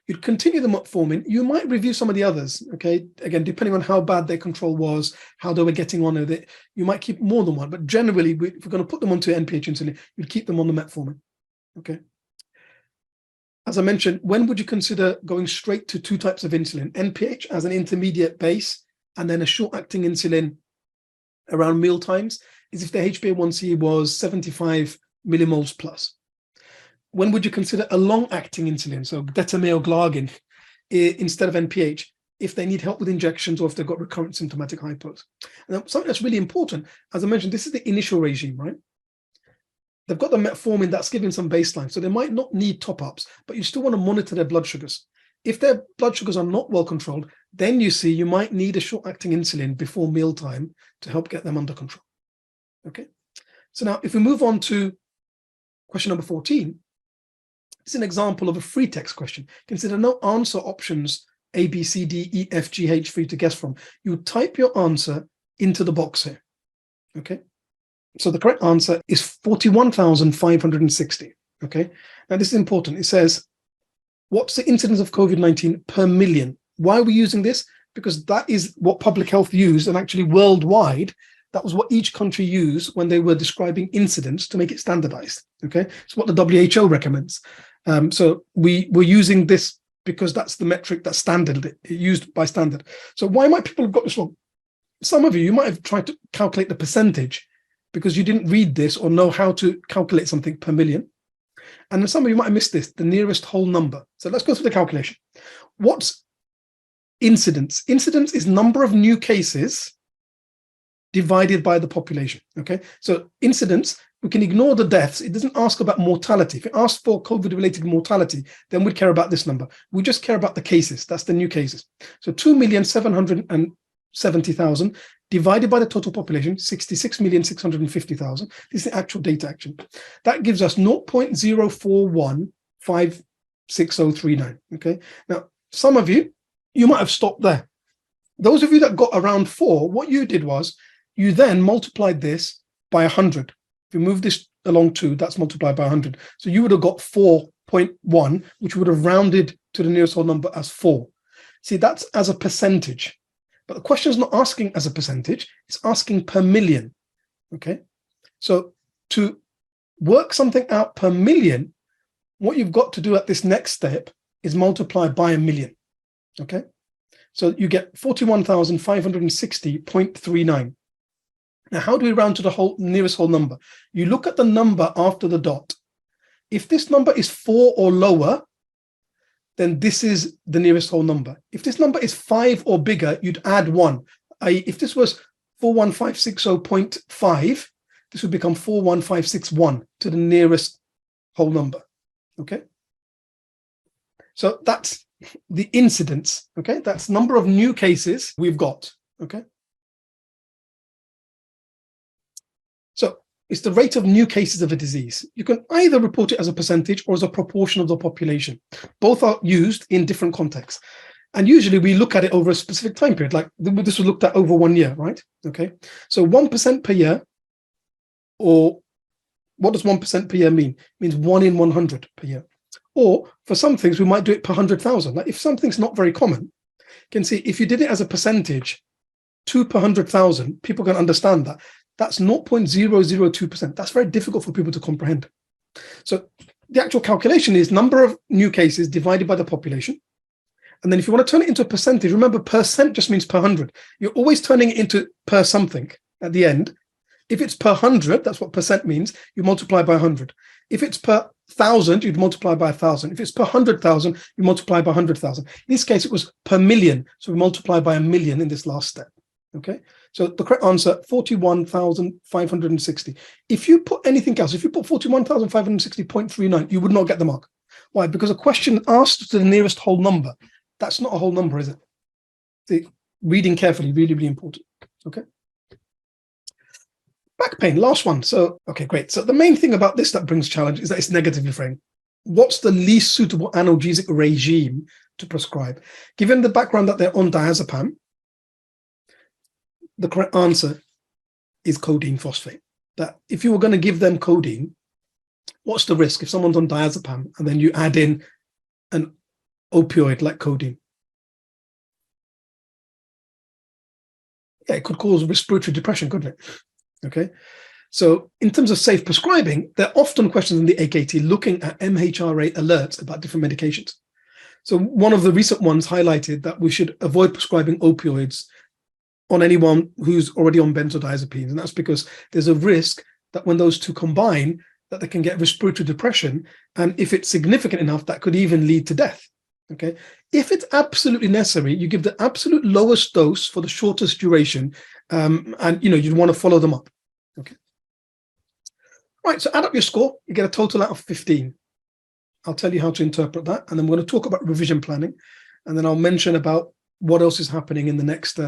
You'd continue the metformin. You might review some of the others, okay? Again, depending on how bad their control was, how they were getting on with it, you might keep more than one. But generally, if we're going to put them onto NPH insulin, you'd keep them on the metformin, okay? As I mentioned, when would you consider going straight to 2 types of insulin? NPH as an intermediate base, and then a short-acting insulin around meal times, is if the HbA1c was 75 millimoles plus. When would you consider a long-acting insulin, so detamir or glargine, instead of NPH, if they need help with injections or if they've got recurrent symptomatic hypos? And something that's really important, as I mentioned, this is the initial regime, right? They've got the metformin that's giving some baseline, so they might not need top-ups, but you still want to monitor their blood sugars. If their blood sugars are not well controlled, then you see you might need a short-acting insulin before mealtime to help get them under control. Okay, so now if we move on to question number 14, it's an example of a free text question. Consider no answer options A, B, C, D, E, F, G, H for you to guess from. You type your answer into the box here. Okay, so the correct answer is 41,560. Okay, now this is important. It says, what's the incidence of COVID-19 per million? Why are we using this? Because that is what public health used, and actually worldwide, that was what each country used when they were describing incidence to make it standardized. Okay, it's what the WHO recommends. So we're using this because that's the metric that's standard, used by standard. So why might people have got this wrong? Some of you might have tried to calculate the percentage because you didn't read this or know how to calculate something per million. And then some of you might have missed this, the nearest whole number. So let's go through the calculation. What's incidence? Incidence is number of new cases divided by the population. Okay, so incidence, we can ignore the deaths. It doesn't ask about mortality. If it asks for COVID-related mortality, then we'd care about this number. We just care about the cases. That's the new cases. So 2,770,000 divided by the total population, 66,650,000. This is the actual data action. That gives us 0.04156039. Okay, now some of you might have stopped there. Those of you that got around 4, what you did was you then multiplied this by 100. If you move this along 2, that's multiplied by 100. So you would have got 4.1, which would have rounded to the nearest whole number as 4. See, that's as a percentage. But the question is not asking as a percentage, it's asking per million. Okay, so to work something out per million, what you've got to do at this next step is multiply by a million. Okay, so you get 41,560.39. Now, how do we round to the nearest whole number? You look at the number after the dot. If this number is 4 or lower, then this is the nearest whole number. If this number is 5 or bigger, you'd add 1. If this was 41560.5, this would become 41561 to the nearest whole number. Okay, so that's the incidence. Okay, that's number of new cases we've got. Okay, so it's the rate of new cases of a disease. You can either report it as a percentage or as a proportion of the population. Both are used in different contexts. And usually we look at it over a specific time period, like this was looked at over 1 year, right? Okay, so 1% per year, or what does 1% per year mean? It means 1 in 100 per year. Or for some things, we might do it per 100,000. Like if something's not very common, you can see if you did it as a percentage, 2 per 100,000, people can understand that. That's 0.002%. That's very difficult for people to comprehend. So the actual calculation is number of new cases divided by the population. And then if you want to turn it into a percentage, remember percent just means per 100. You're always turning it into per something at the end. If it's per 100, that's what percent means, you multiply by 100. If it's per 1,000, you'd multiply by 1,000. If it's per 100,000, you multiply by 100,000. In this case, it was per million. So we multiply by a million in this last step. Okay, so the correct answer, 41,560. If you put anything else, if you put 41,560.39, you would not get the mark. Why? Because a question asked to the nearest whole number. That's not a whole number, is it? See, reading carefully, really, really important. Okay. Back pain, last one. So, okay, great. So the main thing about this that brings challenge is that it's negatively framed. What's the least suitable analgesic regime to prescribe? Given the background that they're on diazepam, the correct answer is codeine phosphate. That if you were going to give them codeine, what's the risk if someone's on diazepam and then you add in an opioid like codeine? Yeah, it could cause respiratory depression, couldn't it? Okay, so in terms of safe prescribing, there are often questions in the AKT looking at MHRA alerts about different medications. So one of the recent ones highlighted that we should avoid prescribing opioids on anyone who's already on benzodiazepines, and that's because there's a risk that when those two combine, that they can get respiratory depression, and if it's significant enough, that could even lead to death. Okay, if it's absolutely necessary, you give the absolute lowest dose for the shortest duration, and you'd want to follow them up. Okay, right. So add up your score, you get a total out of 15. I'll tell you how to interpret that, and then we're going to talk about revision planning, and then I'll mention about what else is happening in the next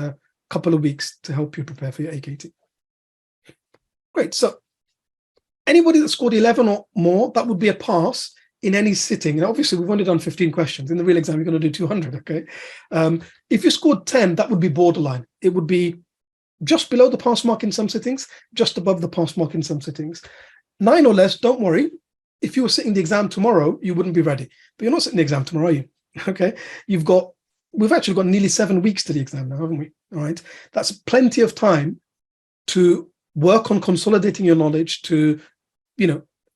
couple of weeks to help you prepare for your AKT. Great. So anybody that scored 11 or more, that would be a pass in any sitting. And obviously, we've only done 15 questions. In the real exam, you're going to do 200, okay? If you scored 10, that would be borderline. It would be just below the pass mark in some sittings, just above the pass mark in some sittings. 9 or less, don't worry. If you were sitting the exam tomorrow, you wouldn't be ready. But you're not sitting the exam tomorrow, are you? Okay? We've actually got nearly 7 weeks to the exam now, haven't we? All right? That's plenty of time to work on consolidating your knowledge, to,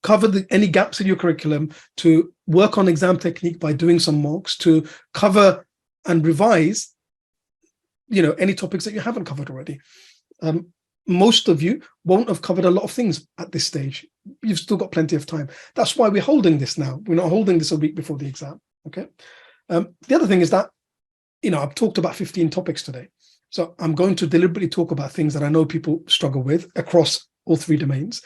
cover any gaps in your curriculum, to work on exam technique by doing some mocks, to cover and revise, any topics that you haven't covered already. Most of you won't have covered a lot of things at this stage. You've still got plenty of time. That's why we're holding this now. We're not holding this a week before the exam, okay? The other thing is that, I've talked about 15 topics today. So I'm going to deliberately talk about things that I know people struggle with across all 3 domains,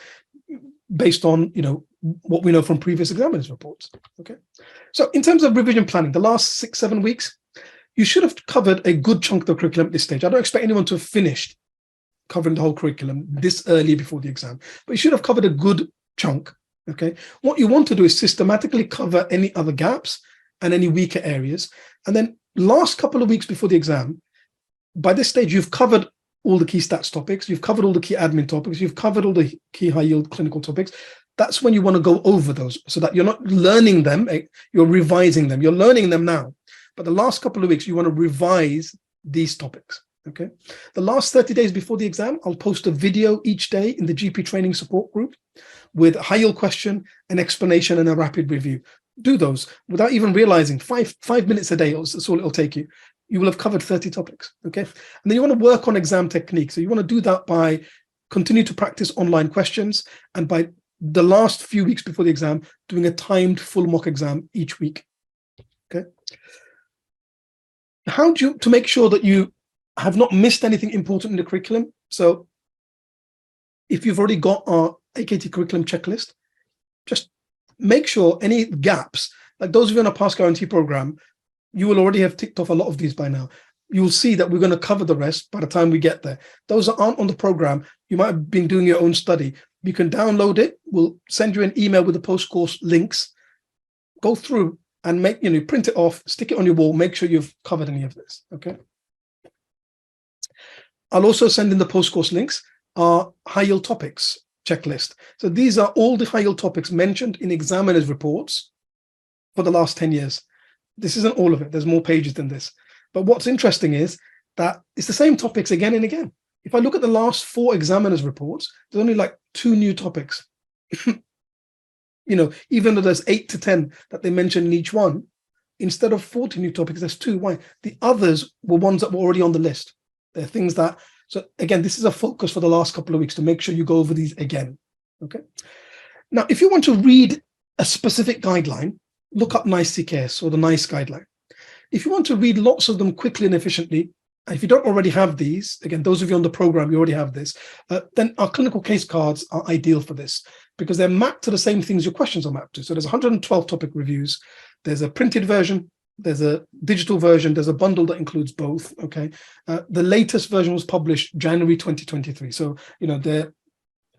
based on, what we know from previous examiners' reports, okay? So in terms of revision planning, the last 6-7 weeks, you should have covered a good chunk of the curriculum at this stage. I don't expect anyone to have finished covering the whole curriculum this early before the exam, but you should have covered a good chunk, okay? What you want to do is systematically cover any other gaps and any weaker areas. And then last couple of weeks before the exam, by this stage, you've covered all the key stats topics, you've covered all the key admin topics, you've covered all the key high yield clinical topics. That's when you want to go over those so that you're not learning them, you're revising them. You're learning them now. But the last couple of weeks, you want to revise these topics, okay? The last 30 days before the exam, I'll post a video each day in the GP training support group with a high yield question, an explanation, and a rapid review. Do those without even realizing. 5 minutes a day, that's all it'll take you. You will have covered 30 topics, okay? And then you want to work on exam technique. So you want to do that by continue to practice online questions, and by the last few weeks before the exam, doing a timed full mock exam each week, okay? How do you, to make sure that you have not missed anything important in the curriculum? So if you've already got our AKT curriculum checklist, just make sure any gaps, like those of you on a pass guarantee program, you will already have ticked off a lot of these by now. You'll see that we're going to cover the rest by the time we get there. Those that aren't on the program, you might have been doing your own study. You can download it. We'll send you an email with the post-course links. Go through and print it off, stick it on your wall, make sure you've covered any of this, okay? I'll also send in the post-course links, our high yield topics checklist. So these are all the high yield topics mentioned in examiners' reports for the last 10 years. This isn't all of it. There's more pages than this. But what's interesting is that it's the same topics again and again. If I look at the last 4 examiners' reports, there's only like 2 new topics. Even though there's 8 to 10 that they mention in each one, instead of 40 new topics, there's 2. Why? The others were ones that were already on the list. They're things that, so again, this is a focus for the last couple of weeks to make sure you go over these again, okay? Now, if you want to read a specific guideline, look up NICE-CKS or the NICE guideline. If you want to read lots of them quickly and efficiently, and if you don't already have these, again, those of you on the program, you already have this, then our clinical case cards are ideal for this because they're mapped to the same things your questions are mapped to. So there's 112 topic reviews. There's a printed version. There's a digital version. There's a bundle that includes both, okay? The latest version was published January 2023. So, they're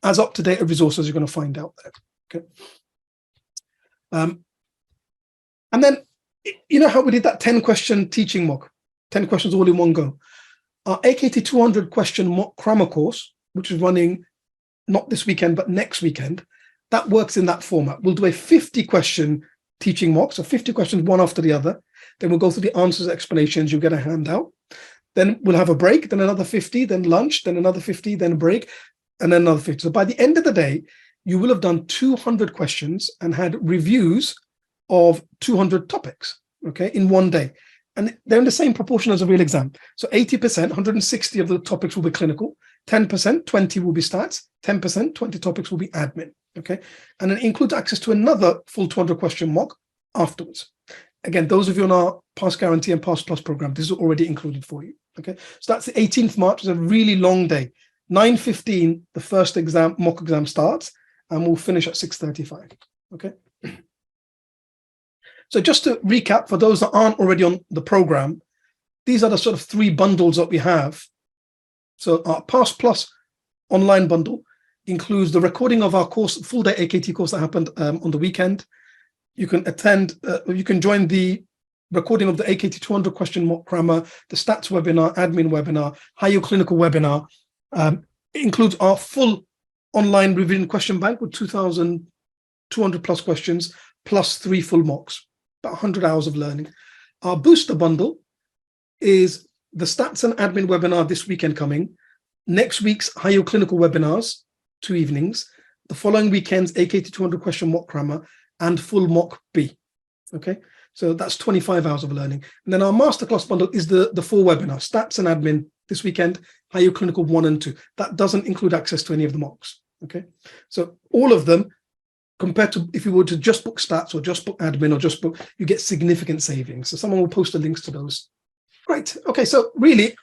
as up-to-date a resource as you're going to find out there, okay? And then, how we did that 10-question teaching mock, 10 questions all in one go. Our AKT 200 question mock grammar course, which is running not this weekend, but next weekend, that works in that format. We'll do a 50-question teaching mock, so 50 questions, one after the other. Then we'll go through the answers, explanations, you'll get a handout. Then we'll have a break, then another 50, then lunch, then another 50, then a break, and then another 50. So by the end of the day, you will have done 200 questions and had reviews of 200 topics, okay, in one day. And they're in the same proportion as a real exam. So 80%, 160 of the topics will be clinical, 10%, 20 will be stats, 10%, 20 topics will be admin, okay? And it includes access to another full 200 question mock afterwards. Again, those of you on our Pass Guarantee and Pass Plus program, this is already included for you, okay? So that's the 18th March, it's a really long day. 9:15, the first exam, mock exam starts, and we'll finish at 6:35, okay? So just to recap, for those that aren't already on the program, these are the sort of 3 bundles that we have. So our Pass Plus online bundle includes the recording of our course, full day AKT course that happened on the weekend. You can attend, you can join the recording of the AKT 200 question mock grammar, the stats webinar, admin webinar, High Yield clinical webinar. It includes our full online revision question bank with 2,200 plus questions, plus 3 full mocks, about 100 hours of learning. Our booster bundle is the stats and admin webinar this weekend coming, next week's High Yield clinical webinars, 2 evenings, the following weekend's AKT 200 question mock grammar, and full mock B. Okay, so that's 25 hours of learning. And then our masterclass bundle is the 4 webinars, stats and admin this weekend, High Yield clinical 1 and 2. That doesn't include access to any of the mocks. Okay, so all of them, compared to if you were to just book stats or just book admin or just book, you get significant savings. So someone will post the links to those. Right. Okay, so really,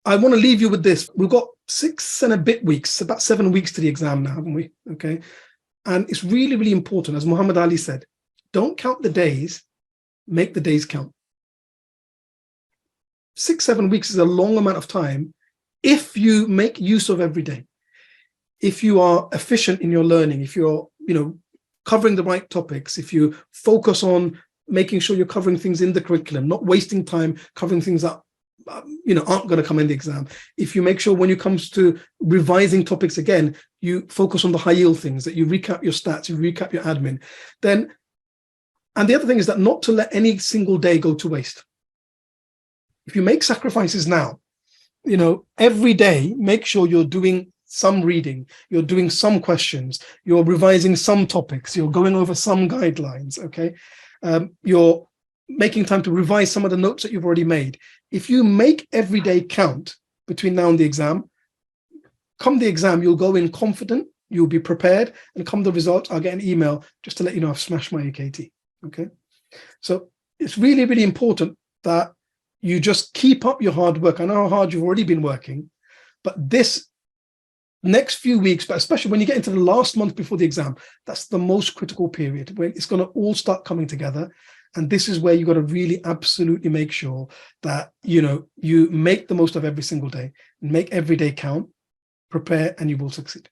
I want to leave you with this. We've got 6 and a bit weeks, about 7 weeks to the exam now, haven't we? Okay. And it's really, really important, as Muhammad Ali said, don't count the days, make the days count. 6, 7 weeks is a long amount of time if you make use of every day. If you are efficient in your learning, if you're, covering the right topics, if you focus on making sure you're covering things in the curriculum, not wasting time covering things that aren't going to come in the exam. If you make sure when it comes to revising topics again, you focus on the high yield things, that you recap your stats, you recap your admin, then, and the other thing is that not to let any single day go to waste. If you make sacrifices now, every day, make sure you're doing some reading, you're doing some questions, you're revising some topics, you're going over some guidelines, okay? You're making time to revise some of the notes that you've already made. If you make every day count between now and the exam, come the exam, you'll go in confident, you'll be prepared, and come the results, I'll get an email just to let you know I've smashed my AKT, okay? So it's really, really important that you just keep up your hard work. I know how hard you've already been working, but this next few weeks, but especially when you get into the last month before the exam, that's the most critical period where it's going to all start coming together. And this is where you've got to really absolutely make sure that, you make the most of every single day, make every day count, prepare, and you will succeed.